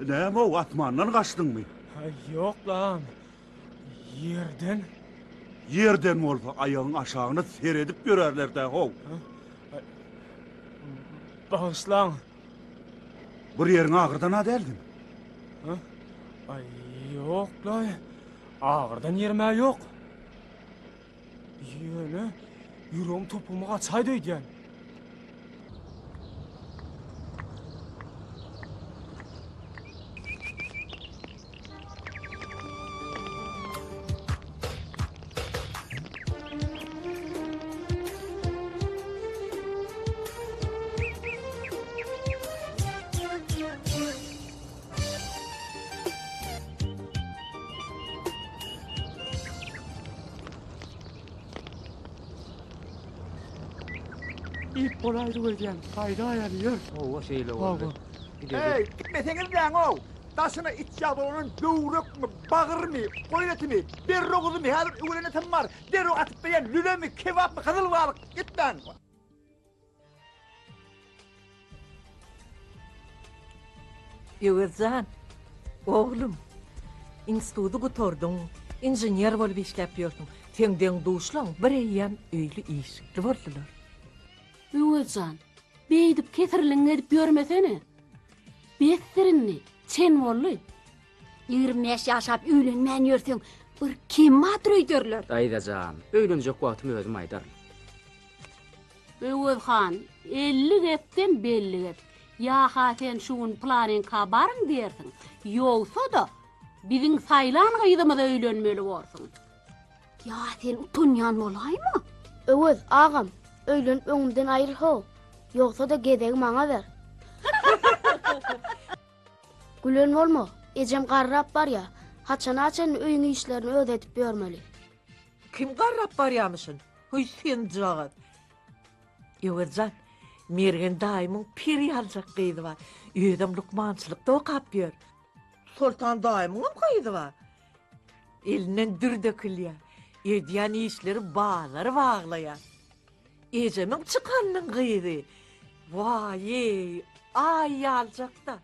Näme o atmandan kaçdın mı? Yok lan. Yerden. Yerden bolsa ayağın aşağını seredip görerler de hov. Bağışlan. Bir yerin ağırdan ha deldin. Ay yok lan. Ağırdan yerime yok. Yine yüreğim topumu kaçaydı diyen. İp kolaydı ödeyen. Fayda ayarıyor. O şeyle oldu. Hey, gitmeseniz lan o. Taşına iç yavruların böğrük mü, bağır mı, koylet mi, berroğuzu mu, hazır öğrenetim var. Dero atıp beyen lüle mi, kebap mı, kızıl var. Git lan. Yıldızan, oğlum, institutu gutordun, injiniyer bolup işläpýörsiň. Tenden duşlaň bir eýem öýlü işikli boldular. Üwezan, beýdip kesirliň edip ýörmesene. Bessirinni, çen bolly. 25 ýaşap üýlenmän ýörseň, bir kim matröýderler. Daydacan, öýlenjek wagtym özüm aýdar. Üwezhan, 50 gepden belli gep. Ya sen şuun planin kabarın dersin. Yoksa da bizim saylan gaýdamyza öýlenmeli bolsun. Ya sen utunyan bolaymy? Öwüz ağam, öýlenip öňümden aýryl ho. Yoksa da gedegi maňa ber. Gülen bolma, ejem garrap bar ya. Haçan öýüň işlerini ödetip bermeli. Kim garrap barýamyşyn? Hoy sen jagat. Yıldızan, mergen daimyň pir ýaljak gyýdy bar. Öýdem lukmançylykda okap ýör. Sultan daimyň gyýdy bar. Elinden dür dökülýär. Edýän işleri bağlary baglaýar. Ejemiň çykanyň gyýdy. Vay, ay ýaljakda.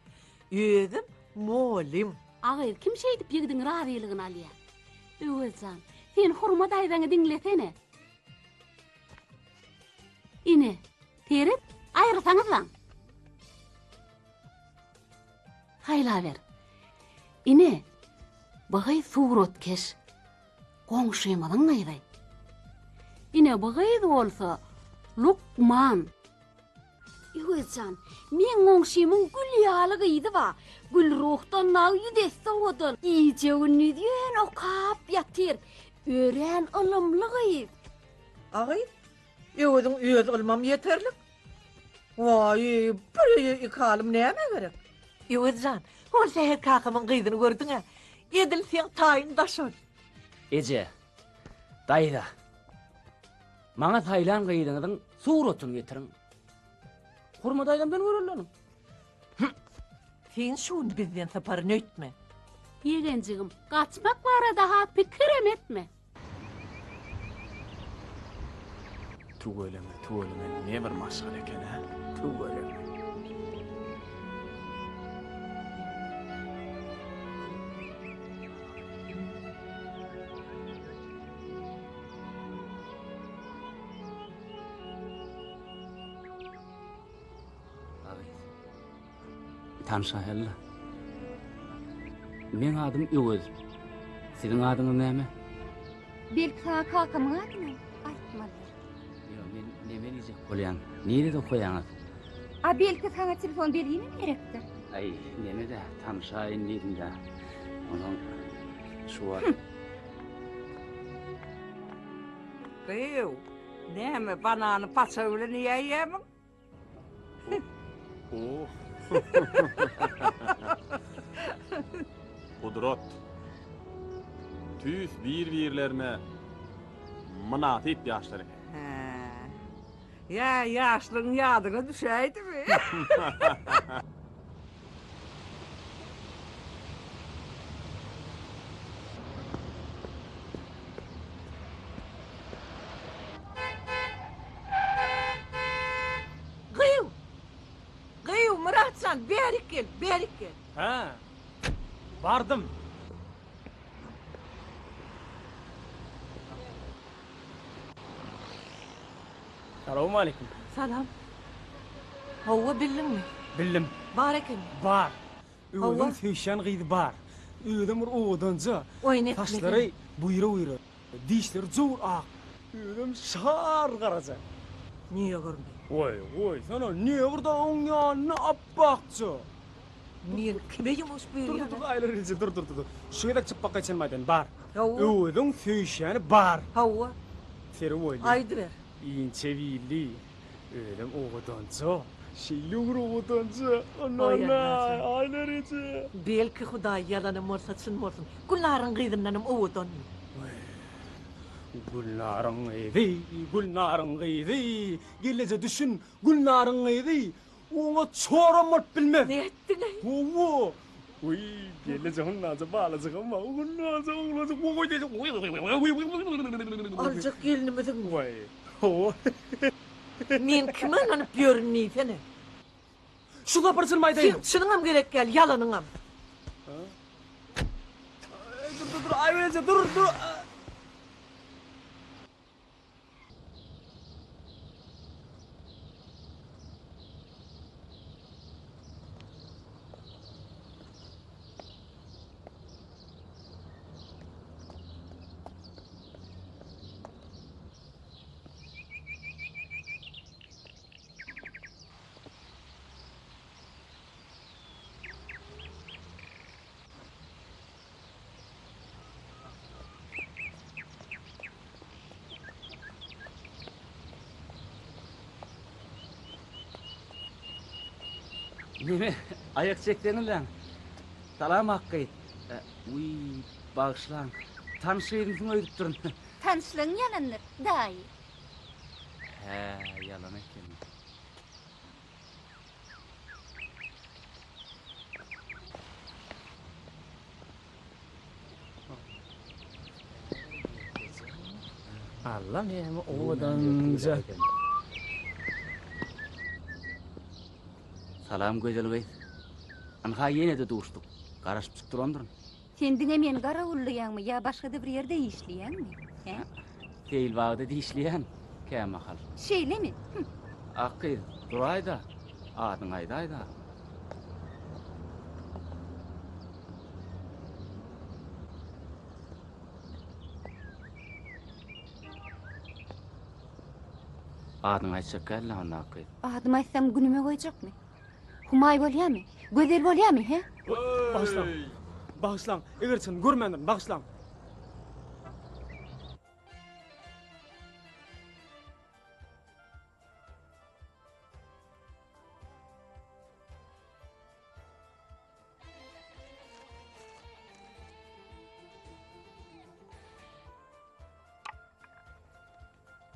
Öýdem molim. Agyr kim şeýdip ýigdiň razylygyny alýar? Üwezan, sen hurmat aýdaňy diňlesene. Ine, terip aýrsaňyz lan. Hayla ber. Ine, bagay surat keş. Goňşymyň näýdi? Ine bagay bolsa Lukman. Üwezan, men goňşymyň gül ýaly gyýdy ba. Gül ruhdan naw ýüdesse odan. Iýje ünüdýän okap ýatyr. Ören ılımly gyýy. Agay, öýdüň öýüz olmam ýeterlik. Vay, bir ikalim näme gerek? Yıldızan, ol seher kakymyň gyýdyny gördüňe. Edil sen taýyn daşol. Ece, dayda. Maňa taýlan gyýdyňyň suratyny getiriň. Hurmat aýdamdan görürlerim. Sen şun bizden saparyny öýtme. Yegencigim, kaçmak barada ha pikirem etme. Tuğuleme, ne bir masal eken ha? Tuğuleme. Tanşa hella. Men adym Öwüz. Senin adyň näme? Belki kakymyň adyny aýtmady. Yo, men näme diýjek bolýan? Nerede koýaňyz? A belki sana telefon berýärmi gerekdi? Ay, näme de tanşaýyn diýdim da. Onuň şu var. Kıyıv, näme banany paçawly niýe ýemin? Oh. Kudrat. Tüs bir-birlerine münasip ýaşlar eken. Ya yaşlyň ýadyna düşäýdimi? Yıldızan, berik gel, berik gel. Ha. Bardım. Selamun aleyküm. Salam. Hova bildin mi? Bildim. Barekin. Bar. Hava? Ödüm tüyşen gıydı bar. Ödüm oğudanca. Oynat. Taşları buyra. Dişleri zoğur ağ. Ödüm şar karaca. Niye görmüyor? Oy, sana niye burada on yanına abbaqçı? Niye? Kime yumuş buyuruyor? Dur, aylar dur. Şu yedek çıppak kaçınmaydın bar. Hova. Ödüm tüyşen bar. Hova. Seri oylu. Aydı ver. İnçevilli. Ödüm oğudanca. Şeyli oğudanca. Oy, anasın. Aylar içi. Belki Huday yalanım olsa çınmasın. Kulların kıydınlanım oğudan. Gülnarın gıydı. Gelece düşün, gülnarın gıydı. Ona çoramat bilmem. Ne ettin ay? Oğu. Uy, gelece hınnaca bağlacak ama hınnaca oğlacak. Oy diyecek. Alacak gelinimizin. Vay. Oğu. Men kime anıp görünmeyi seni? Şu kaparsın maydayım. Şunun gerek gel, yalanınam. Dur. Ayvece dur. Nime ayak çektiğini lan. Salam hakkı. Uy bağışlan. Tanışığınızın öydüp durun. Tanışlığın yalanır, daha iyi. He yalan eкен. Allah nemi oğudanca. Salam güzel kız. Anha yine de doğuştuk. Karışıp çıktı durun. Kendine men garavullayan mı ya başka da bir yerde işleyen mi? He? Değil bağda dişleyen. Kemakal. Şeyle mi? Hakkı durayda. Adın ayda. Adın aytacak gel lan hakkı. Adım aytsam günüme koyacak mı? Humay bolya mı? Güzel bolya mı he? Bağışlan. Egerçin görmendim, bağışlan.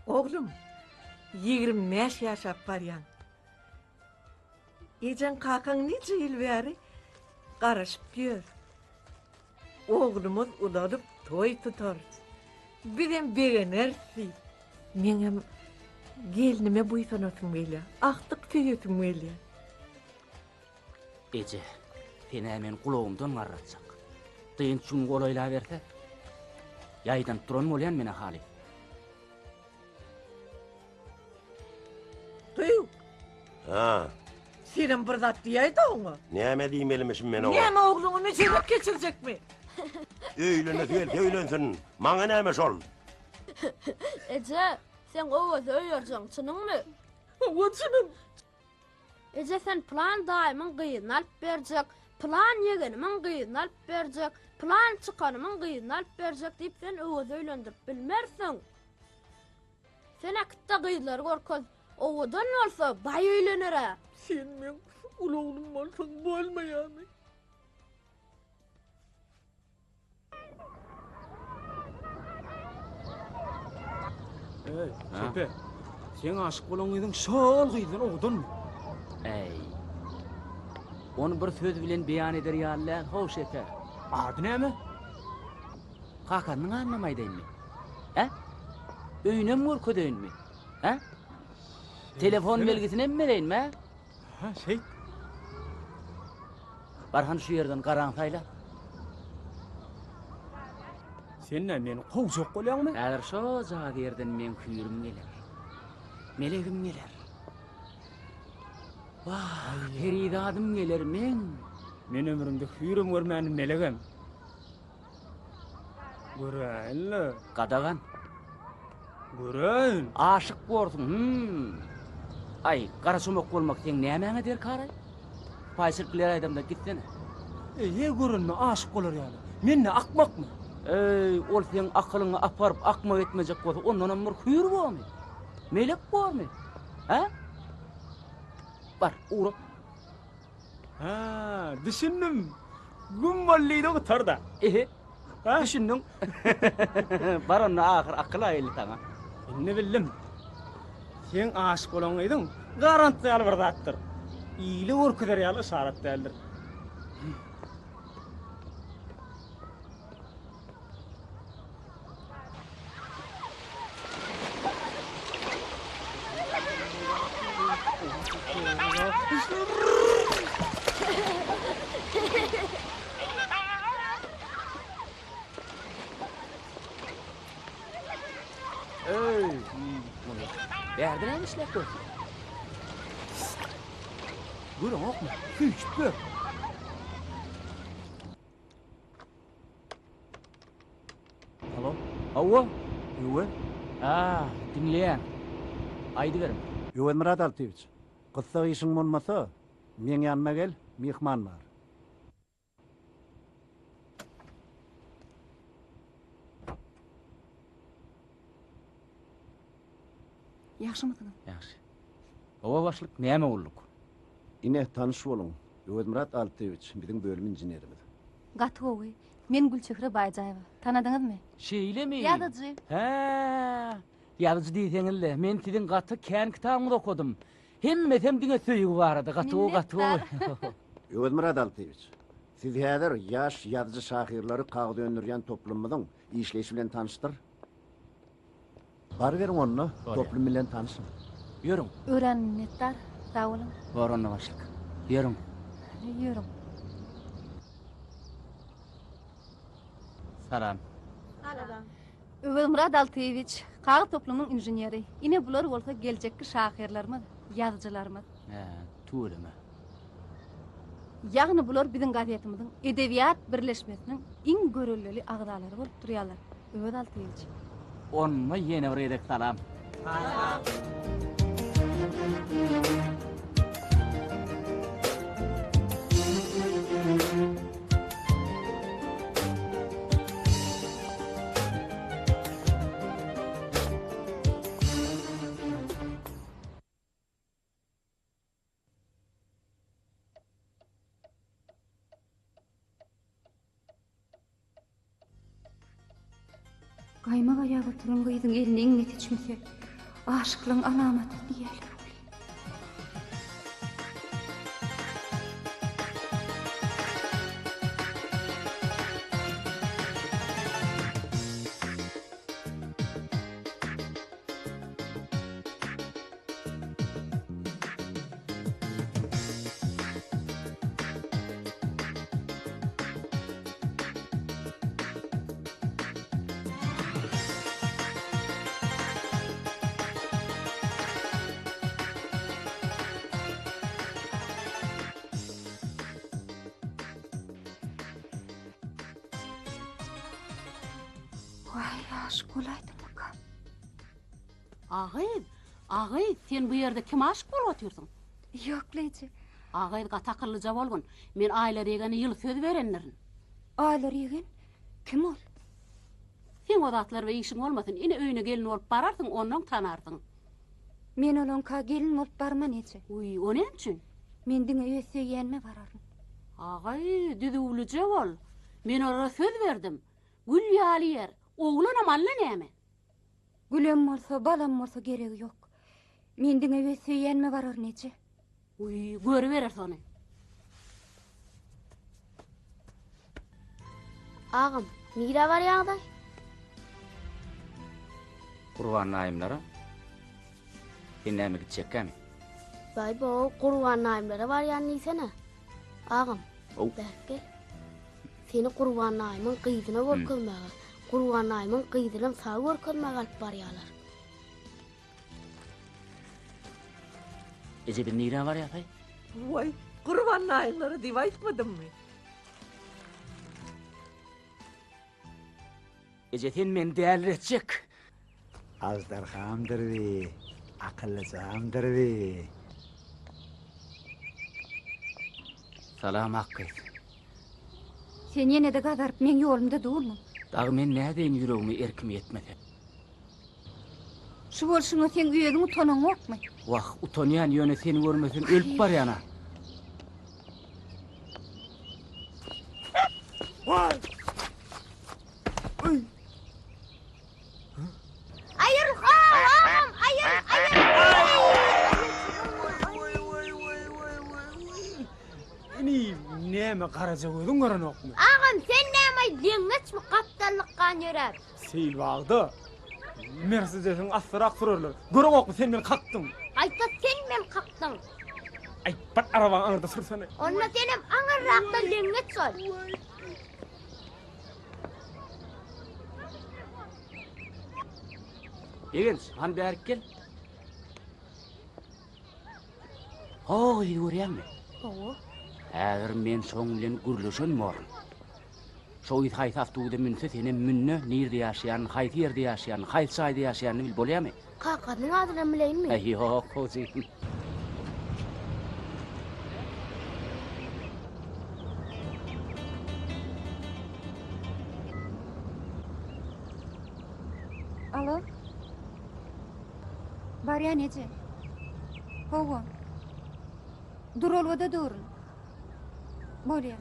Oğlum, 25 yaşap baryan. Ecen kakan nice yıl beri karışıp gör. Oğlumuz ulanıp toy tutar. Birden beğenersi. Menem gelinime buysanatım böyle. Aktık tüyütüm böyle. Ece, seni hemen kulağımdan varratacak. Dıyın şunu kolayla verse. Yaydan duran olayan mene hali. Tuyu, Ha, senin bir zat diyeydi onu. neme diyeyim elmişim ben o. Neme oğlumu meçhedip geçirecek mi? Öylensin. Mana neme sol? Ece, sen o söylüyorsun, çının mı? Vaçınım. Ece sen plan daimın kıyın alıp verecek, plan yegenimin kıyın alıp verecek, plan çıkanımın kıyın alıp verecek deyip sen o söylendirip bilmersin. Sen akitte kıyıları korkuz, oğudan olsa bay öylenir ha. Sen men uloğlum olsan bolma yani. Ey, Kepe. Sen aşık olan gıydın, şol gıydın oğudun mu? Ey. Onu bir söz bilen beyan eder ya Allah, hoş ete. Adı neme? Kakanın anlamaydın mı? He? Öyüne mi korkudun mu? He? Telefon belgesine mi vereyim mi? Ha, şey. Barhan şu yerden qaraň taýla. Sen meni qowjak bolýarmy? Äger şo jaga yerden men küýürüm geler. Melegim geler. Vah, peridadım geler men. Men ömrümde hüýrem görmänim melegem. Göränli. Qadagan, Görän. aşyk bolsun. Ay, qara sumak bolmak sen nämäňe der karay? Paýsyrklar aýdamda gitsene. Eýe görünme aşyk bolar ýaly. Menne akmakmy? Ey, ol sen akylyňy aparyp akmak etmejek bolsa, ondan bir hüýür bolmy? Melek bolmy? Ha? Bar, uğra. Ha, düşündüm. Gumballydy otarda. Ehe, Ha? düşündüň. Bar onda ahyr akyl aýly taňa. Ne bildim. Sen aşyk bolan ýdyň. Garantiýaly bir zatdyr. Ýyly görkezler ýaly şarat däldir. Ey, bärdin işläp dur. Görün okma. Küçük bör. Halo, Hawa, Ýöwe, dinleýän. Aýdy berim. Ýöwe Murat Altewич. Gysga işiň bolmasa, men ýanyma gel, mehman bar. Yaxşymysyň? Yaxşı. Hawa başlyk näme bolduk? Ine tanış bolun. Ýöwe Murat Altewich, biziň bölüm injenerimiz. Gaty gowy. Men Gülçehre Baýjaýewa. Tanadyňyzmy? Şeýlemi? Ýadyjy. Ha, ýadyjy diýseňille, men siziň gaty kän kitabyňyzda okudum. Hemme hem diňe söýügi barady, gaty o. Ýöwe Murat Altewich, siz häzir ýaş ýazyjy şahyrlary kagdy öndürýän toplumymyň işleşi bilen tanışdyr. Bar beriň onu, toplum bilen tanışyň. Ýörüň. Öğrenmetler. Sağ olun. Baronna başlyk. Ýörüň. Yürüm. Salam. Ömrad Altevich, Qağı toplumun injineri. Ine bular bolsa geljekki şahyrlarmy, ýazgylarmy. Tuğlama. Ýagny bular biziň gazetimiziň edebiýat birleşmesiniň iň görellili agdalary bolup durýarlar. Ömrad Altevich. Onma ýene bir edek salam. Qaymak ayağı turan gyzyň elini iňne teçmese, aşyklyň alamaty diýerler. Vay aşık olaydım bakalım. Ağay, sen bu yerde kim aşık bolup otursun? Yok Leyci. Ağay gata akıllıca bolgun. Men aýla regeni ýyl söz berenlerin. Aýlar ýegen kim ol? Sen o zatlar we işiň bolmasyn, ine öýüne gelin bolup bararsyň, ondan tanarsyň. Men olonka gelin bolup barman eçe. Uy, o nämçin? Men diňe öýsüýänme bararyn. Ağay, düdüwlüje bol. Men ora söz berdim. Gül ýaly yer. Oğlanam alla näme? Gülem bolsa, balam bolsa geregi yok. Men diňe öýsüýänme barar neçe? Uy, görüberer sony. Ağam, mira var ýagdaý? Qurban naýymlara. Sen näme gitjekkämi? Baý bo, Qurban naýymlara bar ýany sene. Ağam, Oh. Bäke. Seni Qurban aýymyň gyzyna görkezmäge, Qurban aýymyň gyzyna sağ görkezmäge alyp barýarlar. Ece bir niran var ya atay? Vay, kurban ayları diye aytmadım mı? Ece sen men değerletecek. Azdarhamdır vi, akıllıcamdır vi. Salam Hakkı. Sen yine de gadarıp men yolumda durma. Dağı men nädeyim yüreğimi erkim yetmedi. Şu bolşuňa sen üýegiň utanang okmy? Vah utanýan ýöne seni görmesen ölüp bar yana. Vay! Oy! Ayır ağam, ayır. Ini näme garaja gözüň görenokmy? Ağam sen näme deňiç mi kaptanlykka ýörer? Seyl bagda. Mercedes'in asrak sürerler. Görenokmy sen meni kakdyň. Aýta sen men kakdyň. Ay pat arabaň aňyrda sürsene. Onna senem aňyrrakda deňiç ol. Egens, han bärik gel. Oh, görýärmi? Owo. Häzir men şoň bilen gürleşen morun. Şoýy haýtaftuda münse seni münne nirde ýaşaýan, haýt ýerde ýaşaýan, haýt şaýda ýaşaýanyny bil bolýarmy? Kakanyň adyny bileýinmi? Ýok, hozy. Alo? Barýan Ece. Howa. Durolwada durun. Bolýar.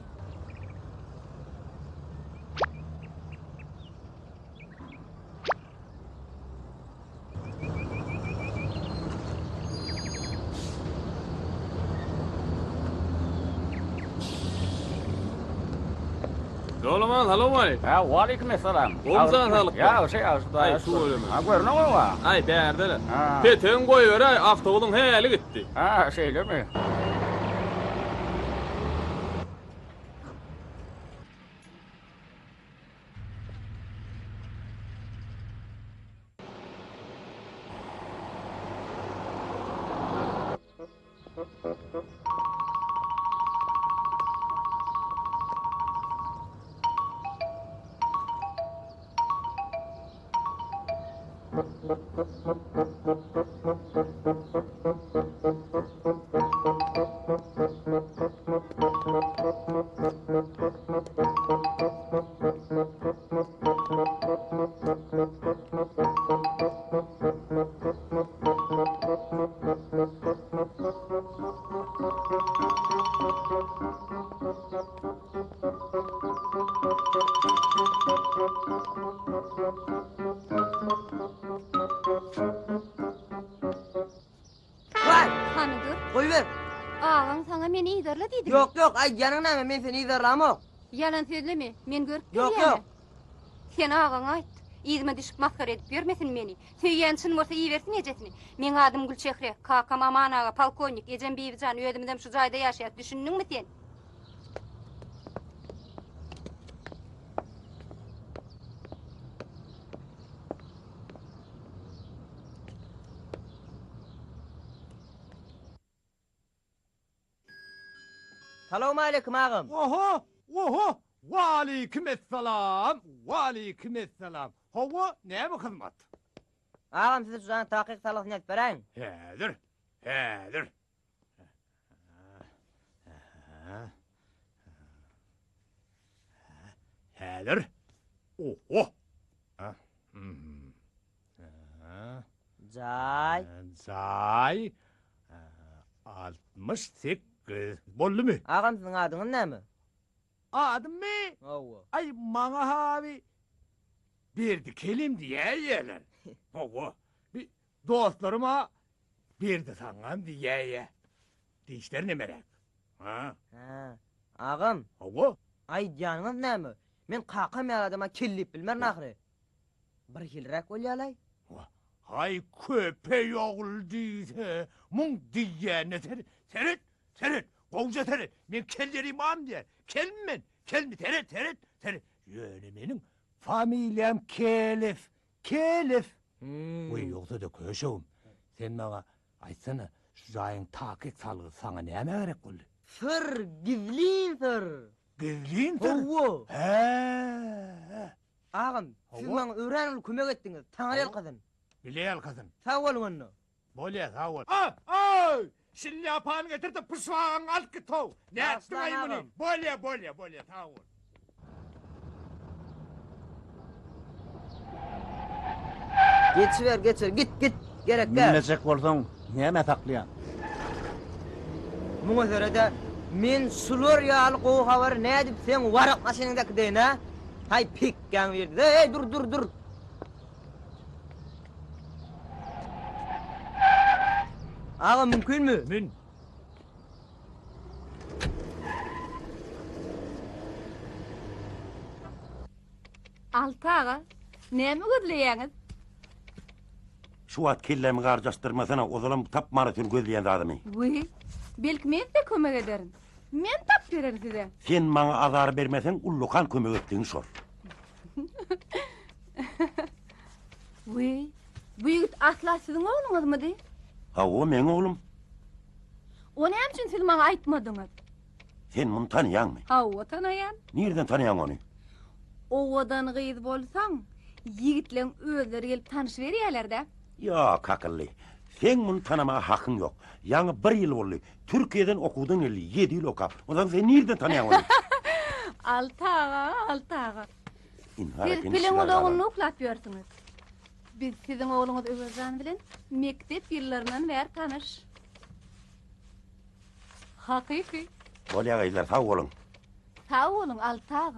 Dolaman, salam aleykum. Ha, waleykümselam. Olsan salyk. Ya, şey aşda. Ay, şu ölümü. Ha, görnüň wa? Ay, bärdele. Ha. Peten goýber, ay, awtobusyň häli gitdi. Ha, şeylemi? Vay, Hanydyr? koyver. Ağaň saňa meni ýerle diýdi. Yok, ay canın näme, men seni ýerlemok. Yalan sözleme. Men görüp Yok, bilýärmi? yok. Sen ağaňa aýt. İzime düşüp maskara edip görmesin meni. Söýýän çyn bolsa iýersin ejesini. Men adym Gülçehre, kakam Aman ağa, polkovnik, ejem Bibijan öýdümdem şu jaýda ýaşaýat. Düşündiňmi sen? Salam aleykum ağam. Oho! Oho! Waleykümselam. Waleykümselam. Hawa näme hyzmat? Ağam size şu an taqiq salahyny aýdyp beräň. Häzir. Häzir. Häzir. Oho! Ha. Jay. Zay. 68 bollumy? Ağam siziň adyňyz näme? Adymy? Owo. Ay maňa habi. Berdi kelim diýerler. Owo. Bir dostlaryma berdi saňam diýýär. Diýişler nemerek? Ha? Ha. Ağam, Owo. ay ýanyňyz näme? Men kakam adama kellip bilmer nahry. Bir ýylrak bolýarlay. Hay köpe yoğul diýse, muň diýýäne serit, Kovza tere, men kellerim am diye. Kelmen, kelmi teret. Yöne menin familyam Kelif. Oy yoksa da köşeğim. Sen bana aytsana, şu jayın takip salgı sana neme gerek boldy? Sır, gizlin sır. Gizlindir. Owo. He. Ağam, siz Owo. bana öğrenil kömek ettiniz. Taňryl kızın. Bileyal kızın. Sağ olun onu. Bolya sağ ol. Ay! Şilli yapan getirdi pısvağın alt git tov. Ne ettin Aslan ay bunu? ağam. Bolya sağ ol. Geçiver, git. Gerek Millecek bolsaň, näme taklaýan? Muňa göre de men sulur ýaly gowy habar nädip sen warak maşynyňdaky deýin ha? Hay pikkan berdi. Hey dur. Ağa mümkünmü? Min. Altağa, näme gözleýäňiz? Şu at kellemi garjastyrmasana, ozalam tapmara tül gözleýän adamy. Uy, belki men de kömek ederim. Men tap bererim size. Sen maňa azar bermeseň, ullukan kömek etdiň şol. Uy, bu ýigit asla siziň oğluňyzmy? Ha, o meň oglum. O näme üçin siz maňa aýtmadyňyz? Sen muny tanıýanmy? Ha, o tanaýan. Nerden tanıýan ony? Owadan gyýyz bolsaň, ýigitleň özleri gelip tanyşy berýärler-de. Ya kakılly. Sen muny tanama hakyň ýok. Ýaňy 1 ýyl boldy. Türkiýeden okudyň eli 7 ýyl okap. Ondan sen nerden tanıýan ony? Altağa. Siz bilen oğluňyzy uklap ýörsiňiz. Biz siziň oğluňyz Ömerjan bilen mektep ýyllaryndan bäri tanyş. Hakyky. Bolýa gaýlar, sag bolun. Sağ olun Altağa.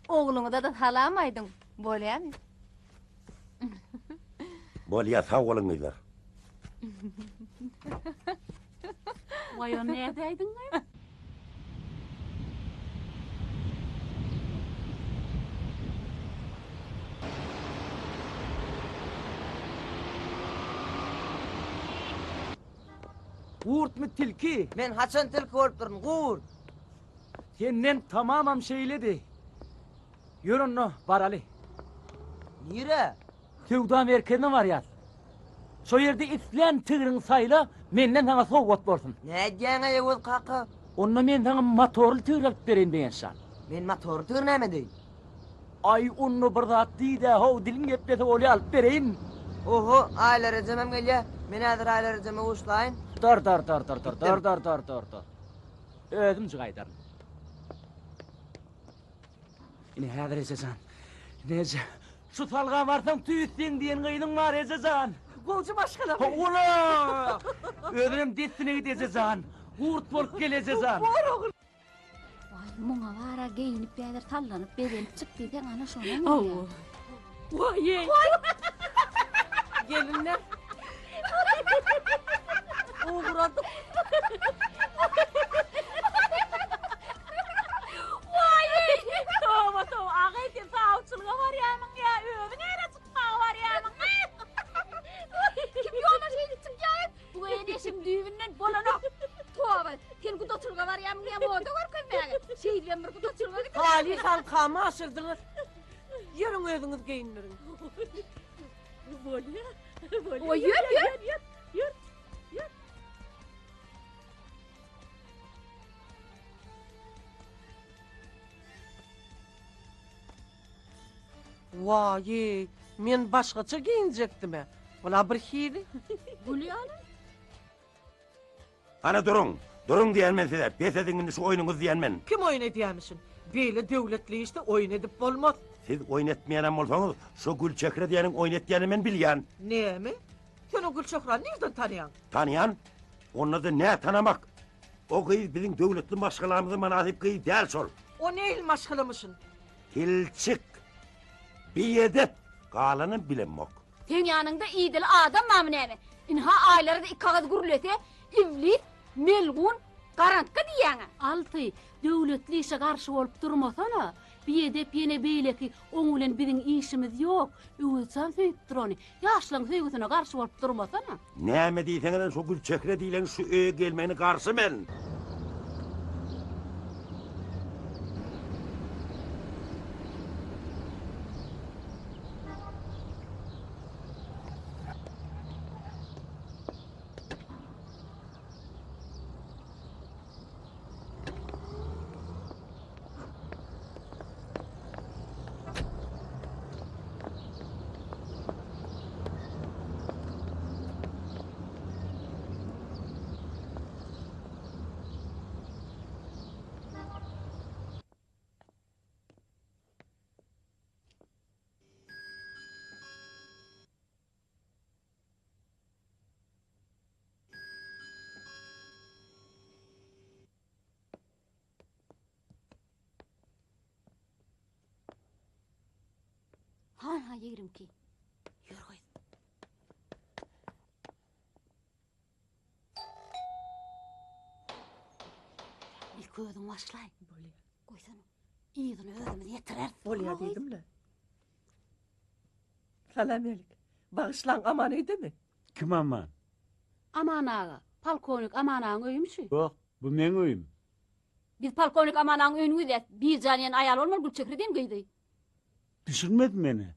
Oğluňyza da salam aýdyň. Bolýarmy? Bolýa, sag bolun gaýlar. Vay o ne deydin lan? Gurt mu tilki? Men haçan tilki bolup durun, gurt. Senden tamamam şeyledi. Yürün no, baralı. Nire? Tevda merkezine var ya. So yerde islen tigrin sayla, menden sana soğuk bolsun. Ne diýäňe ýewil kaka? Onna men sana motorlu tigir alıp bereyim diyen şan. Men motory tyr näme deýin? Ay onu bir zat diýdi, ho dilin geplese oly alıp bereyim. Oho, aýlara jemem gelýär. Men häzir aýlara jeme uşlaýyn. Dur. Özüm çıgaydarım. Yine häzir esesan. Nece? Şu salga varsan tüýütsen diyen gıydın var esesan. Golcu başkala. Ola! Ödürüm destine esesan. Hurt bolup gelesesan. Vay, muňa wara geyinip bäder tallanyp bedenip çykdy deň ana şonu. Vay. Gelinler. Uğradım. Vay. Tova, ağayken sağçılığa var yamın ya. Öbün ere çıkmağı var yamın. Kim ýolma şeýle çykýar? Bu edeşim düýbünden bolanok. Tova, sen guda çylga bar ýamyň ýa moda görkezmäge. Şeýle bir guda çylga git. Hali halkama aşırdyňyz. Ýörüň özüňiz geyinlerin. O ýör. Vay, men başgaça giyinjekdim. Ola bir hili. Bulýany. Ana durun. Durun diýen men size. Besediniň şu oýnuňyzy diýen men. Kim oyun edýärmisin? Beýle döwletli işte oyun edip bolmaz. Siz oýnatmaýan bolsaňyz, şu Gülçekre diýeniň oýnatýany men bilýän. Näme? Sen o Gülçokran nereden tanıyan? Tanıyan, onu da ne tanımak? O kız bizim devletli maşgalarımızın manasip kız değil sol. O ne il maşgalamışsın? Hilçik, biyedep, kalanın bilinmok. Sen yanında iyi dili adam mı näme? İnha aýlarda iki kagaz gürlese, ivlit, melgun, garantka diýäňe. Altı, döwletli işe garşy bolup durmasana. Bir edep yine beýle ki, oň bilen biziň işimiz ýok. Öwelçan söýüp durany. Ýaşlaň söýgüsine garşy bolup durmasana. Näme diýseňiz şu Gülçekre diýilen şu öýe gelmeni garşy men. Sağa yerim ki. Yürü koy. İlk ödüm başlay. Koysana. İyidin ödümü yetirer. Bolya dedim-le. Salam elik. Bağışlan aman idi mi? Kim aman? Aman ağa. Palkonik aman ağın öyümüşü. Yok, bu men oyum. Biz palkonik aman ağın öyünü de bir caniyen ayal olmaz gül çekri değil mi gıydı? Düşürmedin beni.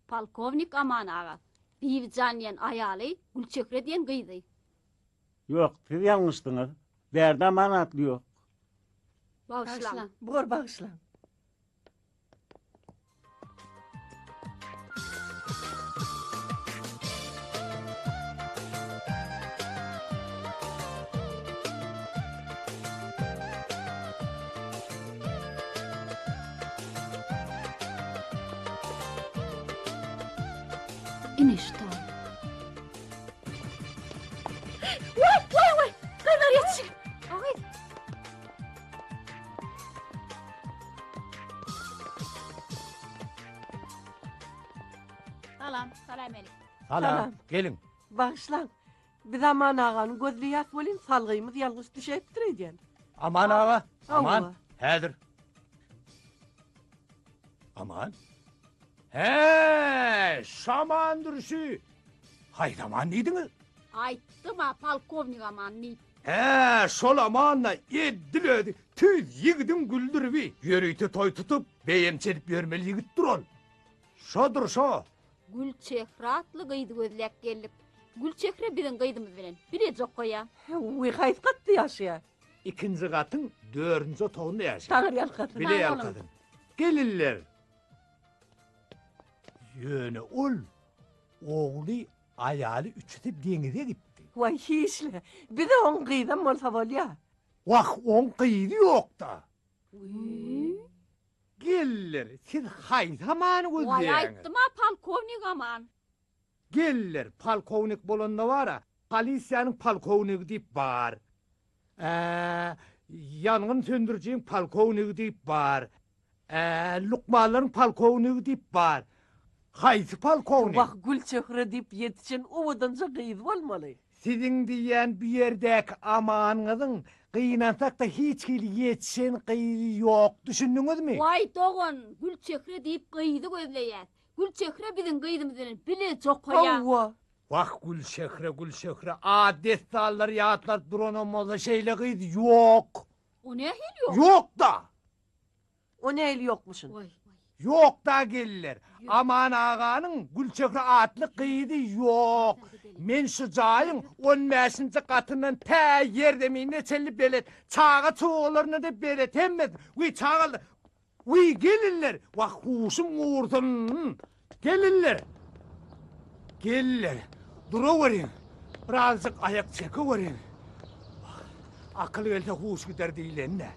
Palkovnik aman ağa. Bir caniyen ayalı gül çekri diyen gıydı. Yok, siz yanlıştınız. Derdi amanatlı yok. Bağışlan. Bor bağışlan. İnişte. Vay. Kaynar yetişin. Ağay. Salam elik. Salam. Gelin. Bağışlan. Biz aman ağanın gözlü yat bolin salgıyımız yalnız düşeptir ediyen. Aman ağa. Aman. Allah. Hedir. Aman. He, şamandır şu. Hayır aman neydiniz? Ayttım ha palkovnik aman neydi? He, şol amanla yeddilödi. Tüz yigidin güldürübi. Yörüytü toy tutup beyemçelip yörmeli yigit durol. Şodur şo. Gül çehratlı gıydı gözlek gelip. Gül çehre bizim gıydımız bilen. Bire çok koya. Uy kayıt kattı yaşaya. İkinci katın dördüncü otoğunda yaşar. Tağır yal kadın. Bile yal oğlum. kadın. Gelirler. Yöne ol. Oğlu ayalı üçütüp denize gitti. Vay hiçle. Bir de on kıyıdan olsa bol ya. Vah on kıydı yok da. Gelirler. Siz hayzamanı Vay gözleyin. ayttım ha palkovnik aman. Gelirler. Palkovnik bolanda var ha. Polisiyanın palkovnik deyip var. Yangın söndüreceğin palkovnik deyip var. Lukmaların palkovnik deyip var. Haysi palkovnik. Bak gül çökre deyip yetişin uvadanca kıyıd olmalı. Sizin diyen bir yerdeki amanınızın kıyınansak da hiç yetişen kıyı yok. Düşündünüz mü? Vay doğun. Gül çehre deyip gıydı gözleyet. Gül çehre bizim gıydımız bilen. Bile çok koya. Havva. Vah gül şehre. Adet dağlar, yağıtlar, dronomoza şeyle kıydı yok. O ne hil yok? Yok da. O ne el yokmuşsun? Vay. Yok da gelirler. Aman ağanın Gülçekre adlı kıydı yok. Men şu cayın 15. katından ta yer demeyine çelli belet. Çağa çoğularına da belet. Hemmet. Uy çağalı. Uy gelirler. Vah huşum uğurdun. Gelirler. Gelirler. Duruverin. Birazcık ayak çekiverin. Akıl elde huş gider değilen ne?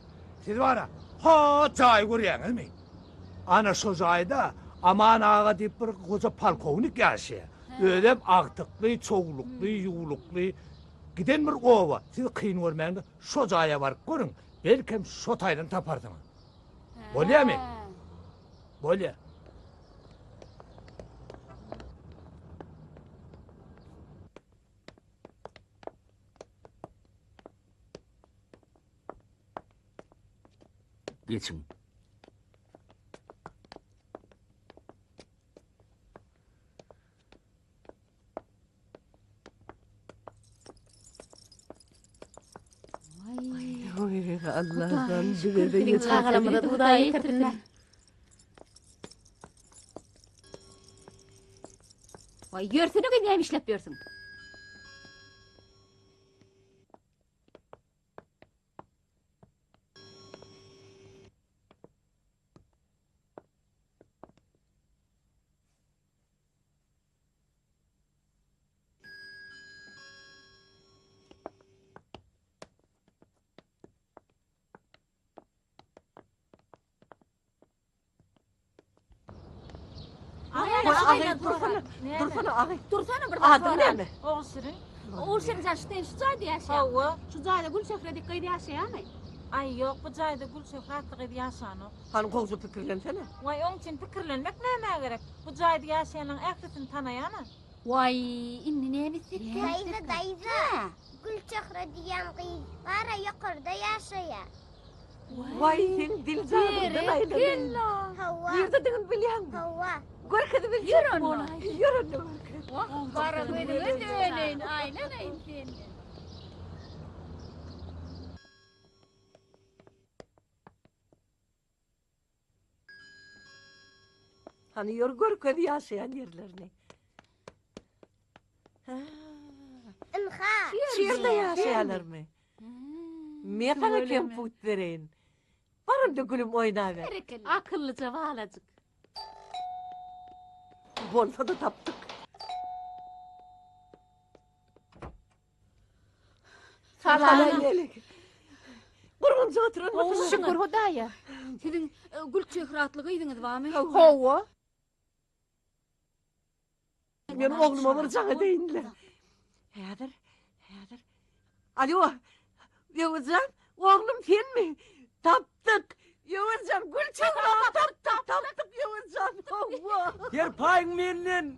Siz var ya. Ha çay görüyorsunuz mi? Ana şu çayda aman ağa deyip bir koca palkovnik yaşıyor. Ödem aktıklı, çoğuluklu, yuğuluklu. Giden bir ova. Siz kıyın vermeyin de şu çaya var görün. Belki hem şu taydan tapardınız. Bolya mı? Bolya. Geçin. Oy Allah'tan bir de yeter. Ağlamada bu da yetirdiler. Vay görsene ki neyim işlep görsün. Dursana ağay. Dursana bir Adın ne mi? Oğul Şirin sen şu çayda yaşayan. Şu çayda Gül Şehre'de kıydı yaşayan mı? Ay yok bu jayda Gülşek rahatlyk edy ýaşanok. Hani koğusu pikirlensene. Vay onun için pikirlenmek näme gerek? Bu jayda ýaşaýanyň ählisini tanaýana. Vay, indi näme sekkä? Dayza. Gülçehre diýen gyz gara ýokarda ýaşaýar. Vay sen dilzardan aýlandın. Hawa. Ýerde diňin bilýän. Hawa. Görkedi bil. Yürün. Yürün. Gara gödüňe döleýin, aýlanaýyn seni. Hani yor görkedi ýaşaýan ýerlerine. Inha. Şiirde ýaşaýarlarmy? Me kana kem put bereyin. Barındı gülüm oynaver. Akıllıca balacık. Bolsa da taptık. Salam gelik. Gurgunca oturun. Şükür Hudaýa. Siziň Gülçek rahatlyk ýydyňyz barmy? Hawa. Men oğluma barjaňa deýinler. Häzir. Alo. Ýewuzjan, oğlum senmi? Taptık. Ýewuzjan, Gülçek taptık Ýewuzjan. Hawa. Yer paýyň menden.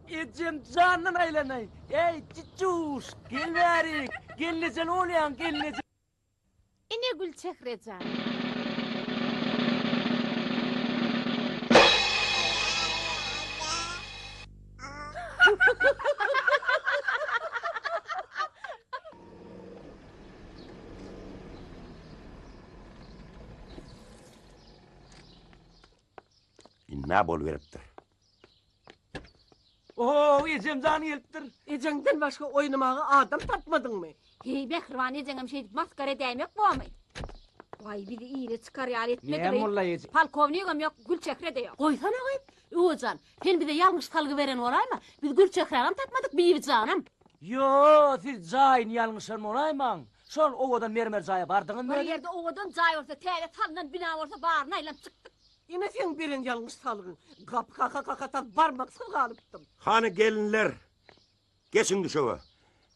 Ejem janyň aýlanay. Ey çiçuş, gel bärik. Gelnejen olýan, gelnejen. Ine Gülçehrejan. Inna bol beripdir. Oo, ejem jany gelipdir. Ejengden başga oýnamagy adam tapmadyňmy? Hey Behriwan ejeňem şey maskara dämek bolmy. Vay bizi iýle çykarýar etmedi. Ne mulla ejem? Polkovnigim ýok, Gülçehre de ýok. Goýsana goýup. Oğuzhan, sen bize ýalňyş talgy beren bolaymy? Biz Gülçehreňi tapmadyk biýip janam. Yo, siz jaýyn ýalňyşan bolaymaň. Şol owadan mermer jaýa bardyňyz Bir ýerde owadan jaý bolsa, täze tandan bina bolsa barına aýlap çykdyk. Ine sen birin ýalňyş salgyň. Gap kaka barmaksyz galypdym. Hany gelinler. Geçin düşöwe.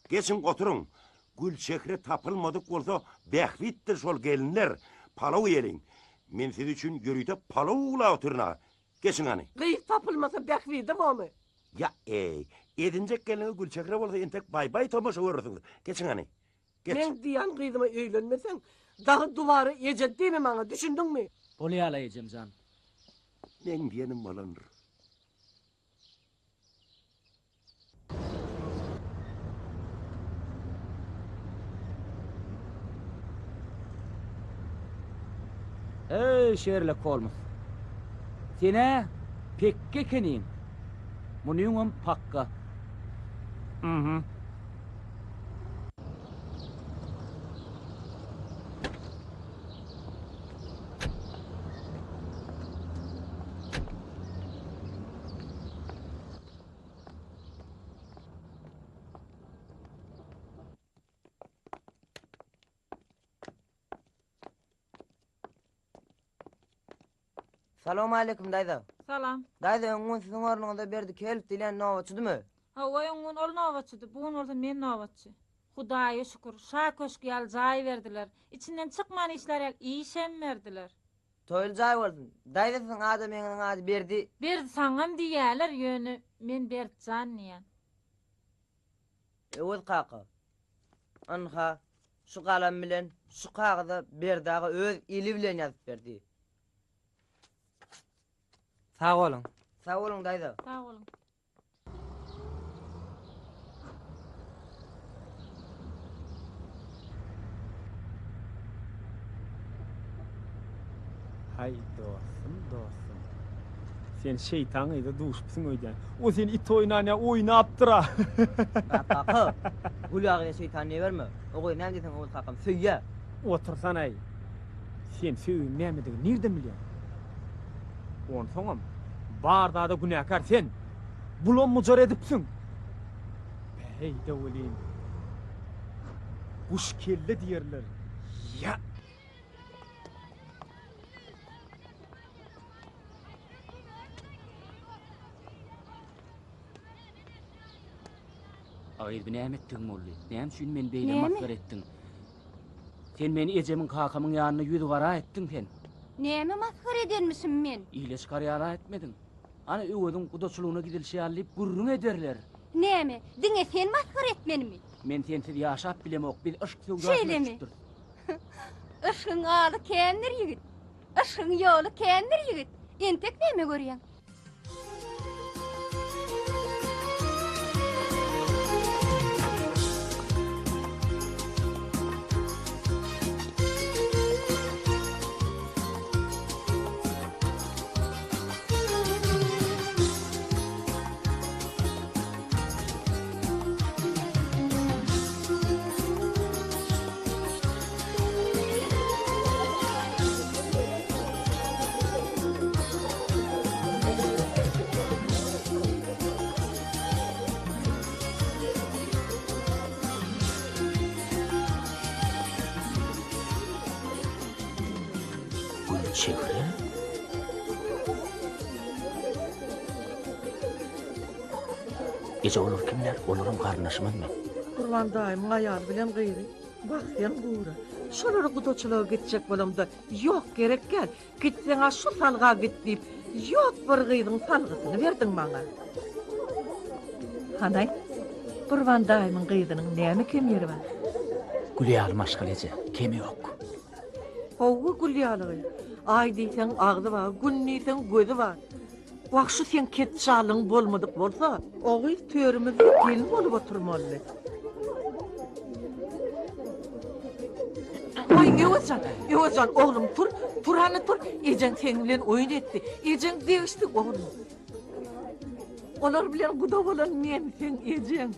Geçin oturun. Gülçehre tapılmadyk bolsa bähwitdir şol gelinler. Palaw ýeliň. Men siz üçin ýörüýde palaw ula oturna. Geçin hany. Gyýyp tapylmasa bähwidi bolmy? Ya edinjek gelini Gülçehre bolsa entek bay tomaşa görürsiňiz. Geçin hany. Geç. Men diýen gyzyma öýlenmeseň, dagy dubary ejetdimi maňa, düşündiňmi? Bolýala ejem jan. Men diýenim bolandyr. Ey Sherlock Holmes. Sene pekke kenin. Munyum pakka. Salamu aleyküm dayda. Salam. Dayda oňun siziň ornuňyzda berdi kelip dilen nowaçydymy? Hawa oňun ol nowaçydy, bugun bolsa men nowaçy. Hudaýa şükür, şa köşk ýal jaý berdiler. İçinden çykman işler ýal işem berdiler. Toýul jaý boldun. Dayda siziň adam meňiň ady berdi. Berdi saňam diýerler ýöne men berdijan diýen. Öz kaka. Anha şu kalam bilen şu kağıda berdagy öz eli bilen ýazyp berdi. Sağ olun. Sağ olun dayda. Sağ olun. Hay dostum. Sen şeytan ýa-da duşupsyň öýden. O sen it oýnanya oýnapdyra. Kaka. Gulagyna şeytan ne berme. Ogy näme diýsen o kakam söýýä. Otursan ay. Sen söýün nämedigini nerden bilýän? On soňam. Barda da günäkar sen. Bulan mujar edipsiň. Beýde bolýan. Kuş kelle diýerler. Ya. Aýyr näme etdiň molly? Näme şunu men beýle maskar etdiň? Sen meni ecemin kakamın yanına yüzü kara ettin sen. Näme maskara edenmişim men? İyileş kariyara etmedin. Ana öwedin kudaçuluğuna gidilşi alyp gurrun ederler. Näme? Diňe sen maskara etmenimi? Men sensiz yaşap bilemok, biz aşk Şeýlemi? sowdasy. Işıň aly kendir yigit. Işıň ýoly kendir yigit. Entek näme görýän? Çevre. Gece olur kimler? Olurum karnaşımın mı? Kurban daim ayal bilen gıyri. Bak sen buğra. Şoları kudoçuluğa gidecek bolamda. Yok gerek gel. Gitsen ha şu salga git deyip. Yok bir gıydın salgısını verdin bana. Hanay, Kurban daimin gıydının näme kemeri var? Gülýal maşgalece, kemi yok. Oğu gülýalygy. Ay diýsen agdy var, gün diýsen gözü var. Wagşy sen ket çalyň bolmadyk bolsa, oğy törümüz gelin bolup oturmaly. Oy Ewacan, oğlum tur hany tur. Ejen sen bilen oyun etdi. Ejen degişdi oğlum. Olar bilen guda bolan men sen ejen.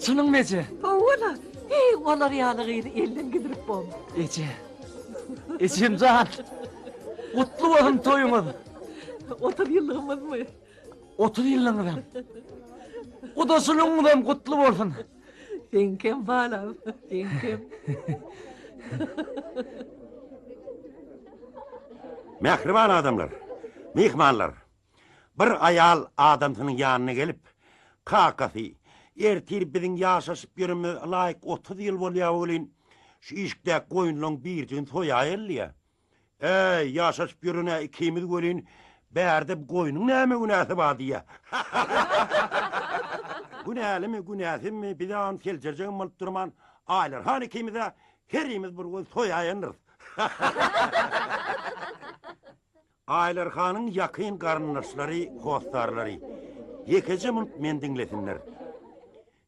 Çynyň mece. Ola, hey olar ýalygy elden gidirip bol. Ece. Ecemcan. Kutlu bolsun toyuňuz. 30 ýyllygymyz mı? 30 ýyllyňyzdan. Kudaçylygyňyzdan kutlu bolsun. Sen kim balam? Sen kim? Mehriban adamlar, mihmanlar. Bir ayal adamsynyň ýanyna gelip, kakasy, ertir biziň ýaşaşyp ýörüme laýyk 30 ýyl bolýar bolyn, şu işkde goýunlaň bir jyn toýaýylýa. Ey, ýaşaşyp ýörüne ikimiz bolyn, bärde goýunyň näme günäsi bar diýe. Günälimi, günäsimi, bidan keljerjegim bolup durman, aýlar han ikimize herimiz bir goý toýaýyndyr. Aylarxanyň ýakyn garnaşlary, hostarlary. Ýekeci men diňlesinler.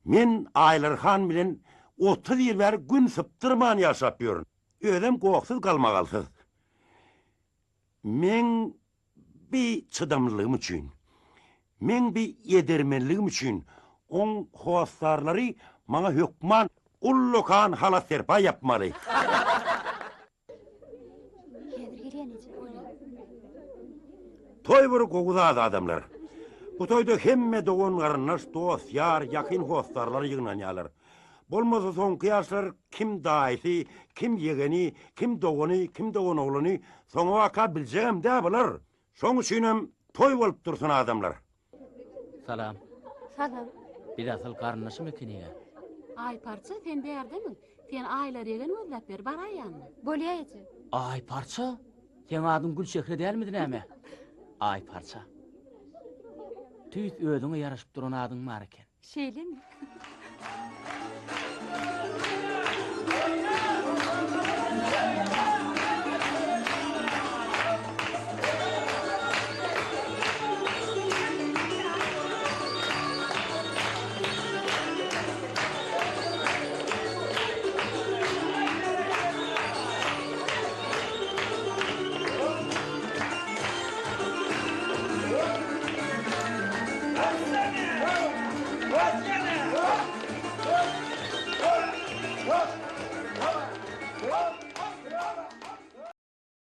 Men Aylarxan bilen 30 ýyl bäri gün sypdyrman ýaşap ýörün. Özüm gowaksyz galmagalsyz. Men bir çydamlylygym üçin, men bir ýedermenligim üçin on hostarlary maňa hökman ullukan hala serpa yapmaly. Toy bir goguzad adamlar. Bu toyda hemme dogon garnaş, dost, ýar, ýakyn hostarlar ýygnanýarlar. Bolmasa soňky ýaşlar kim daýsy, kim ýegeni, kim dogony, kim dogon ogluny soňa waka biljegem dä bular. Şoň üçinem toy bolup dursun adamlar. Salam. Salam. Bir asıl karnaşym ekeniňe. Ay parça sen berdimi? Sen aylar egen özläp ber baraýanmy? Bolýaýdy. Ay parça. Sen adın Gülçehre dälmidi näme? Ay parça. Tüýt özüňe ýaraşyp duran adyň bar eken. Şeýlemi?